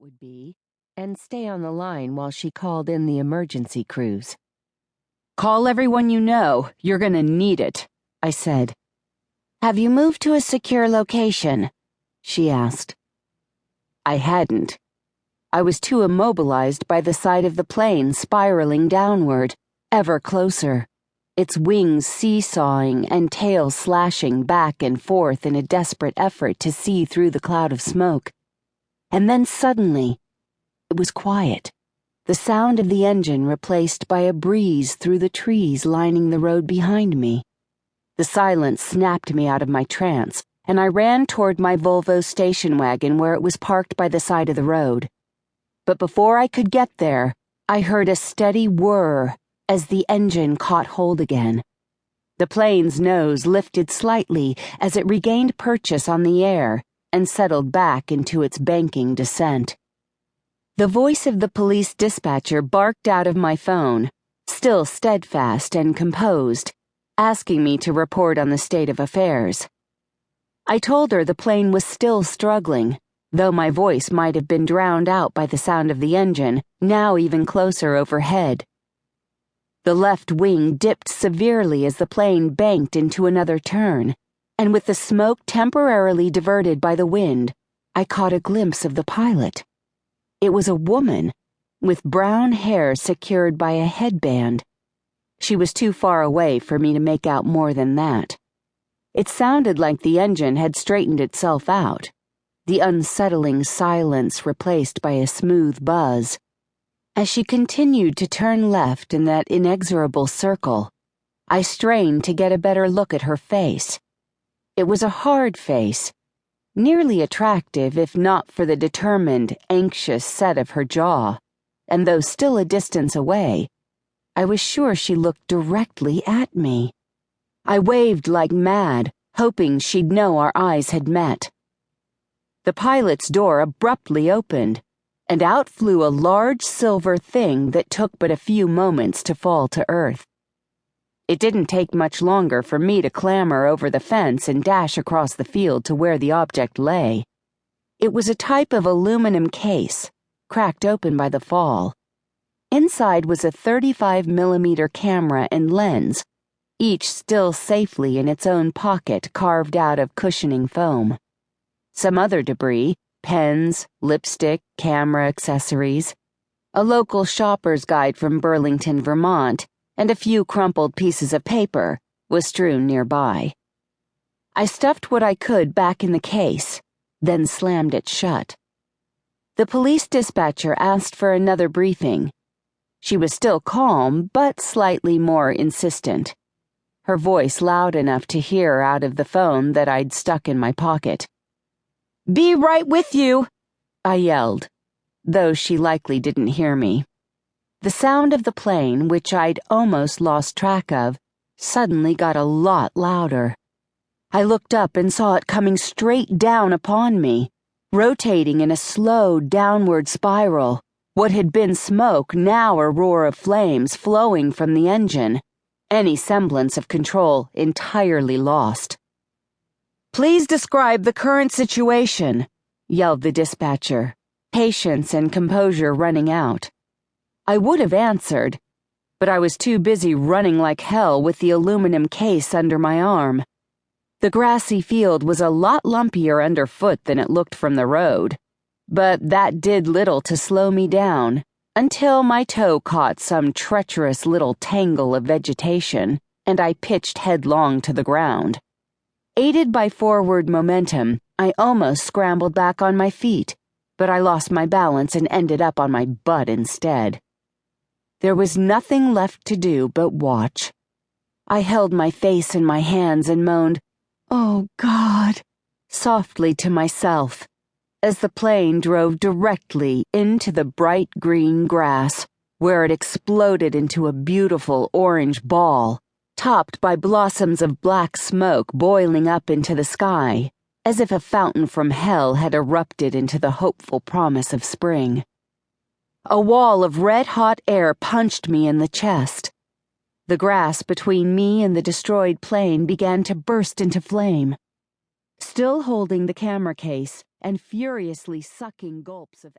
would be and stay on the line while she called in the emergency crews. "Call everyone you know. You're gonna need it," I said. "Have you moved to a secure location?" she asked. I hadn't. I was too immobilized by the sight of the plane spiraling downward, ever closer, its wings seesawing and tail slashing back and forth in a desperate effort to see through the cloud of smoke. And then suddenly, it was quiet, the sound of the engine replaced by a breeze through the trees lining the road behind me. The silence snapped me out of my trance, and I ran toward my Volvo station wagon where it was parked by the side of the road. But before I could get there, I heard a steady whir as the engine caught hold again. The plane's nose lifted slightly as it regained purchase on the air and settled back into its banking descent. The voice of the police dispatcher barked out of my phone, still steadfast and composed, asking me to report on the state of affairs. I told her the plane was still struggling, though my voice might have been drowned out by the sound of the engine, now even closer overhead. The left wing dipped severely as the plane banked into another turn, and with the smoke temporarily diverted by the wind, I caught a glimpse of the pilot. It was a woman, with brown hair secured by a headband. She was too far away for me to make out more than that. It sounded like the engine had straightened itself out, the unsettling silence replaced by a smooth buzz. As she continued to turn left in that inexorable circle, I strained to get a better look at her face. It was a hard face, nearly attractive if not for the determined, anxious set of her jaw, and though still a distance away, I was sure she looked directly at me. I waved like mad, hoping she'd know our eyes had met. The pilot's door abruptly opened, and out flew a large silver thing that took but a few moments to fall to earth. It didn't take much longer for me to clamber over the fence and dash across the field to where the object lay. It was a type of aluminum case, cracked open by the fall. Inside was a 35mm camera and lens, each still safely in its own pocket carved out of cushioning foam. Some other debris, pens, lipstick, camera accessories, a local shopper's guide from Burlington, Vermont, and a few crumpled pieces of paper was strewn nearby. I stuffed what I could back in the case, then slammed it shut. The police dispatcher asked for another briefing. She was still calm, but slightly more insistent, her voice loud enough to hear out of the phone that I'd stuck in my pocket. "Be right with you," I yelled, though she likely didn't hear me. The sound of the plane, which I'd almost lost track of, suddenly got a lot louder. I looked up and saw it coming straight down upon me, rotating in a slow downward spiral, what had been smoke now a roar of flames flowing from the engine, any semblance of control entirely lost. "Please describe the current situation," yelled the dispatcher, patience and composure running out. I would have answered, but I was too busy running like hell with the aluminum case under my arm. The grassy field was a lot lumpier underfoot than it looked from the road, but that did little to slow me down until my toe caught some treacherous little tangle of vegetation and I pitched headlong to the ground. Aided by forward momentum, I almost scrambled back on my feet, but I lost my balance and ended up on my butt instead. There was nothing left to do but watch. I held my face in my hands and moaned, "Oh, God," softly to myself, as the plane drove directly into the bright green grass, where it exploded into a beautiful orange ball, topped by blossoms of black smoke boiling up into the sky, as if a fountain from hell had erupted into the hopeful promise of spring. A wall of red-hot air punched me in the chest. The grass between me and the destroyed plane began to burst into flame. Still holding the camera case and furiously sucking gulps of